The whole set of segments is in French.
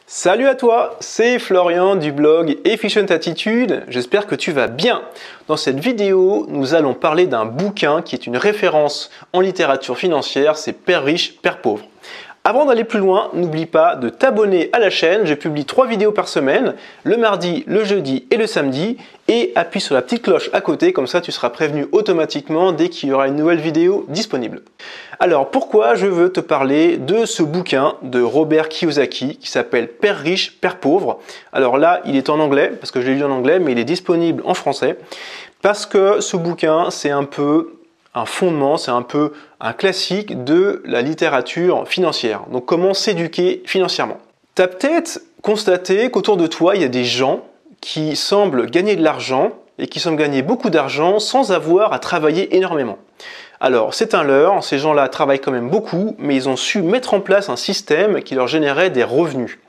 Salut à toi, c'est Florian du blog Efficient Attitude, j'espère que tu vas bien. Dans cette vidéo, nous allons parler d'un bouquin qui est une référence en littérature financière, c'est Père riche, Père pauvre. Avant d'aller plus loin, n'oublie pas de t'abonner à la chaîne, je publie 3 vidéos par semaine, le mardi, le jeudi et le samedi, et appuie sur la petite cloche à côté, comme ça tu seras prévenu automatiquement dès qu'il y aura une nouvelle vidéo disponible. Alors pourquoi je veux te parler de ce bouquin de Robert Kiyosaki qui s'appelle Père riche, Père pauvre. Alors là, il est en anglais, parce que je l'ai lu en anglais, mais il est disponible en français, parce que ce bouquin, c'est un peu un fondement, c'est un peu un classique de la littérature financière. Donc comment s'éduquer financièrement. Tu as peut-être constaté qu'autour de toi, il y a des gens qui semblent gagner de l'argent et qui semblent gagner beaucoup d'argent sans avoir à travailler énormément. Alors c'est un leurre, ces gens-là travaillent quand même beaucoup, mais ils ont su mettre en place un système qui leur générait des revenus.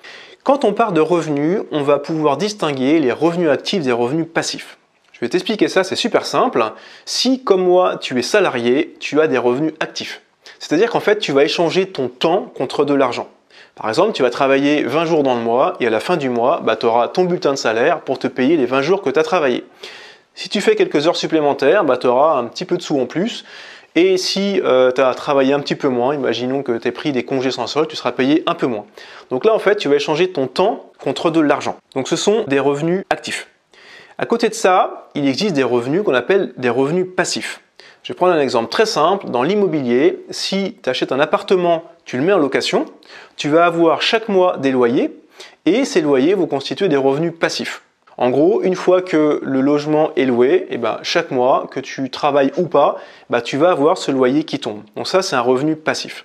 Quand on parle de revenus, on va pouvoir distinguer les revenus actifs des revenus passifs. Je vais t'expliquer ça, c'est super simple. Si, comme moi, tu es salarié, tu as des revenus actifs. C'est-à-dire qu'en fait, tu vas échanger ton temps contre de l'argent. Par exemple, tu vas travailler 20 jours dans le mois et à la fin du mois, tu auras ton bulletin de salaire pour te payer les 20 jours que tu as travaillé. Si tu fais quelques heures supplémentaires, tu auras un petit peu de sous en plus. Et si tu as travaillé un petit peu moins, imaginons que tu aies pris des congés sans solde, tu seras payé un peu moins. Donc là, en fait, tu vas échanger ton temps contre de l'argent. Donc ce sont des revenus actifs. À côté de ça, il existe des revenus qu'on appelle des revenus passifs. Je vais prendre un exemple très simple. Dans l'immobilier, si tu achètes un appartement, tu le mets en location, tu vas avoir chaque mois des loyers et ces loyers vont constituer des revenus passifs. En gros, une fois que le logement est loué, chaque mois, que tu travailles ou pas, tu vas avoir ce loyer qui tombe. Donc ça, c'est un revenu passif.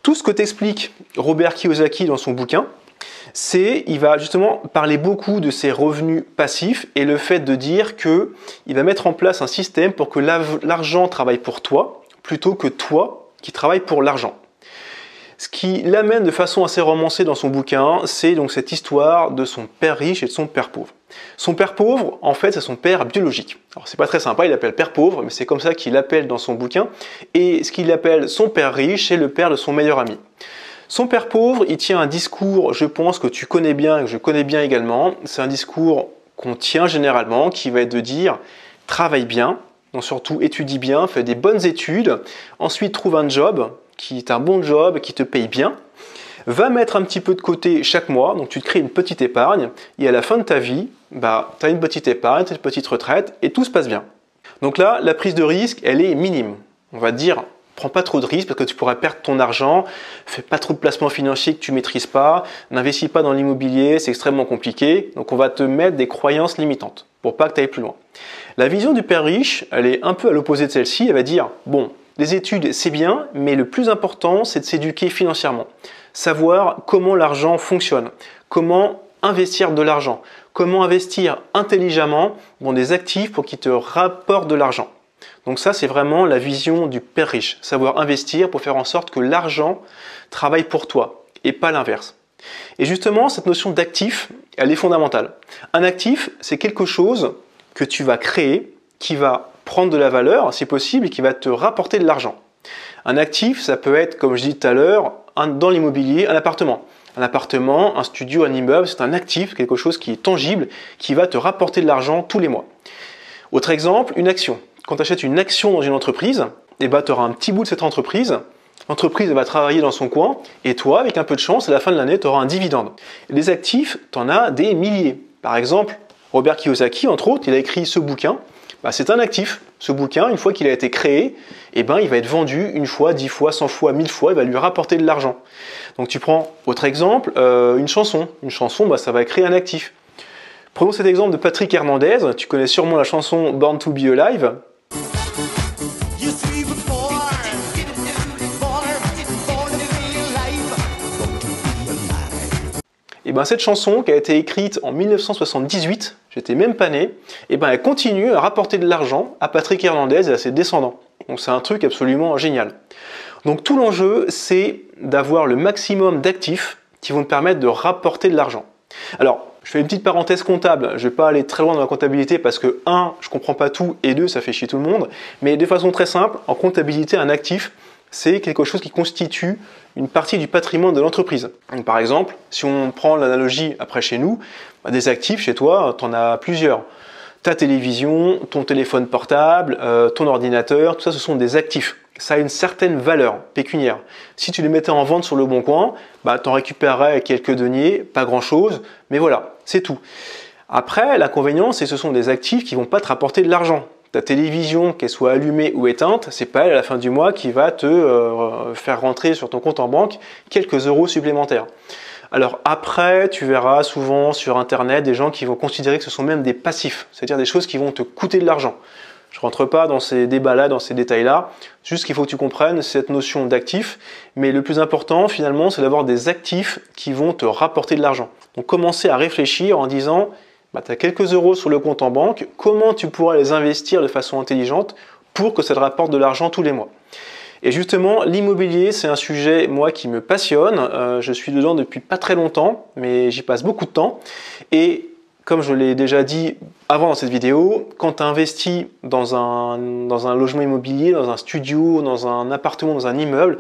Tout ce que t'explique Robert Kiyosaki dans son bouquin, il va justement parler beaucoup de ces revenus passifs et le fait de dire qu'il va mettre en place un système pour que l'argent travaille pour toi plutôt que toi qui travailles pour l'argent. Ce qui l'amène de façon assez romancée dans son bouquin, c'est donc cette histoire de son père riche et de son père pauvre. Son père pauvre, en fait, c'est son père biologique. Alors c'est pas très sympa, il l'appelle père pauvre, mais c'est comme ça qu'il l'appelle dans son bouquin. Et ce qu'il appelle son père riche, c'est le père de son meilleur ami. Son père pauvre, il tient un discours, je pense, que tu connais bien et que je connais bien également. C'est un discours qu'on tient généralement, qui va être de dire « travaille bien », donc surtout étudie bien, fais des bonnes études, ensuite trouve un job, qui est un bon job, qui te paye bien, va mettre un petit peu de côté chaque mois, donc tu te crées une petite épargne, et à la fin de ta vie, tu as une petite épargne, tu as une petite retraite, et tout se passe bien. Donc là, la prise de risque, elle est minime. On va te dire, prends pas trop de risques parce que tu pourrais perdre ton argent, fais pas trop de placements financiers que tu maîtrises pas, n'investis pas dans l'immobilier, c'est extrêmement compliqué, donc on va te mettre des croyances limitantes pour pas que tu ailles plus loin. La vision du père riche, elle est un peu à l'opposé de celle-ci, elle va dire, bon, les études c'est bien, mais le plus important c'est de s'éduquer financièrement, savoir comment l'argent fonctionne, comment investir de l'argent, comment investir intelligemment dans des actifs pour qu'ils te rapportent de l'argent. Donc ça, c'est vraiment la vision du père riche, savoir investir pour faire en sorte que l'argent travaille pour toi et pas l'inverse. Et justement, cette notion d'actif, elle est fondamentale. Un actif, c'est quelque chose que tu vas créer, qui va prendre de la valeur, si possible, et qui va te rapporter de l'argent. Un actif, ça peut être, comme je dis tout à l'heure, dans l'immobilier, un appartement. Un appartement, un studio, un immeuble, c'est un actif, quelque chose qui est tangible, qui va te rapporter de l'argent tous les mois. Autre exemple, une action. Quand tu achètes une action dans une entreprise, tu auras un petit bout de cette entreprise. L'entreprise va travailler dans son coin et toi, avec un peu de chance, à la fin de l'année, tu auras un dividende. Et les actifs, tu en as des milliers. Par exemple, Robert Kiyosaki, entre autres, il a écrit ce bouquin. C'est un actif. Ce bouquin, une fois qu'il a été créé, il va être vendu une fois, 10 fois, 100 fois, 1000 fois, il va lui rapporter de l'argent. Donc tu prends, autre exemple, une chanson. Une chanson, ça va créer un actif. Prenons cet exemple de Patrick Hernandez. Tu connais sûrement la chanson Born to be Alive. Et cette chanson qui a été écrite en 1978, j'étais même pas né, elle continue à rapporter de l'argent à Patrick Hernandez et à ses descendants. Donc c'est un truc absolument génial. Donc tout l'enjeu, c'est d'avoir le maximum d'actifs qui vont te permettre de rapporter de l'argent. Alors, je fais une petite parenthèse comptable, je ne vais pas aller très loin dans la comptabilité parce que 1, je ne comprends pas tout et 2, ça fait chier tout le monde, mais de façon très simple, en comptabilité, un actif, c'est quelque chose qui constitue une partie du patrimoine de l'entreprise. Par exemple, si on prend l'analogie après chez nous, des actifs chez toi, tu en as plusieurs. Ta télévision, ton téléphone portable, ton ordinateur, tout ça, ce sont des actifs. Ça a une certaine valeur pécuniaire. Si tu les mettais en vente sur le bon coin, tu en récupérerais quelques deniers, pas grand-chose, mais voilà, c'est tout. Après, l'inconvénient, c'est que ce sont des actifs qui ne vont pas te rapporter de l'argent. Ta télévision, qu'elle soit allumée ou éteinte, c'est pas elle à la fin du mois qui va te faire rentrer sur ton compte en banque quelques euros supplémentaires. Alors après, tu verras souvent sur Internet des gens qui vont considérer que ce sont même des passifs, c'est-à-dire des choses qui vont te coûter de l'argent. Je ne rentre pas dans ces débats-là, dans ces détails-là, juste qu'il faut que tu comprennes cette notion d'actif, mais le plus important finalement, c'est d'avoir des actifs qui vont te rapporter de l'argent. Donc commencer à réfléchir en disant, tu as quelques euros sur le compte en banque, comment tu pourras les investir de façon intelligente pour que ça te rapporte de l'argent tous les mois. Et justement, l'immobilier, c'est un sujet, moi, qui me passionne. Je suis dedans depuis pas très longtemps, mais j'y passe beaucoup de temps. Et comme je l'ai déjà dit avant dans cette vidéo, quand tu investis dans un logement immobilier, dans un studio, dans un appartement, dans un immeuble,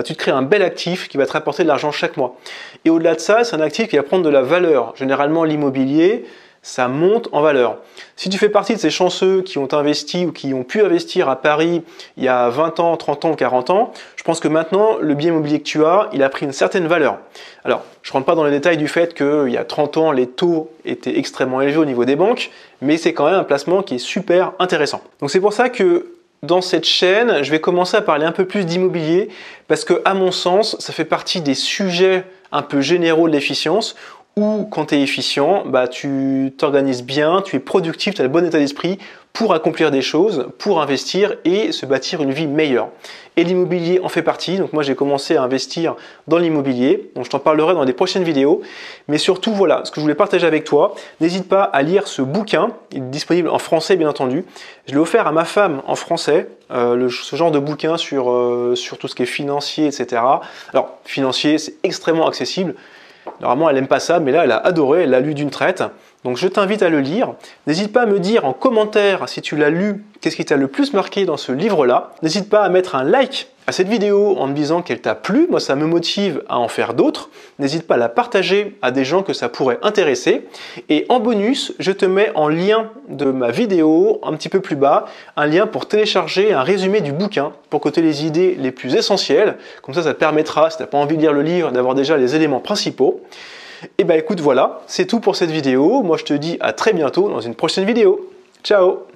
tu te crées un bel actif qui va te rapporter de l'argent chaque mois. Et au-delà de ça, c'est un actif qui va prendre de la valeur. Généralement, l'immobilier, ça monte en valeur. Si tu fais partie de ces chanceux qui ont investi ou qui ont pu investir à Paris il y a 20 ans, 30 ans ou 40 ans, je pense que maintenant, le bien immobilier que tu as, il a pris une certaine valeur. Alors, je ne rentre pas dans les détails du fait qu'il y a 30 ans, les taux étaient extrêmement élevés au niveau des banques, mais c'est quand même un placement qui est super intéressant. Donc c'est pour ça que dans cette chaîne, je vais commencer à parler un peu plus d'immobilier parce que, à mon sens, ça fait partie des sujets un peu généraux de l'efficience où quand tu es efficient, tu t'organises bien, tu es productif, tu as le bon état d'esprit pour accomplir des choses, pour investir et se bâtir une vie meilleure. Et l'immobilier en fait partie, donc moi j'ai commencé à investir dans l'immobilier, donc je t'en parlerai dans des prochaines vidéos. Mais surtout voilà, ce que je voulais partager avec toi, n'hésite pas à lire ce bouquin, il est disponible en français bien entendu. Je l'ai offert à ma femme en français, ce genre de bouquin sur tout ce qui est financier, etc. Alors financier, c'est extrêmement accessible. Normalement, elle n'aime pas ça, mais là, elle a adoré, elle l'a lu d'une traite. Donc, je t'invite à le lire. N'hésite pas à me dire en commentaire si tu l'as lu, qu'est-ce qui t'a le plus marqué dans ce livre-là. N'hésite pas à mettre un like à cette vidéo en me disant qu'elle t'a plu. Moi, ça me motive à en faire d'autres. N'hésite pas à la partager à des gens que ça pourrait intéresser. Et en bonus, je te mets en lien de ma vidéo, un petit peu plus bas, un lien pour télécharger un résumé du bouquin pour que tu aies les idées les plus essentielles. Comme ça te permettra, si tu n'as pas envie de lire le livre, d'avoir déjà les éléments principaux. Et écoute, voilà, c'est tout pour cette vidéo. Moi, je te dis à très bientôt dans une prochaine vidéo. Ciao!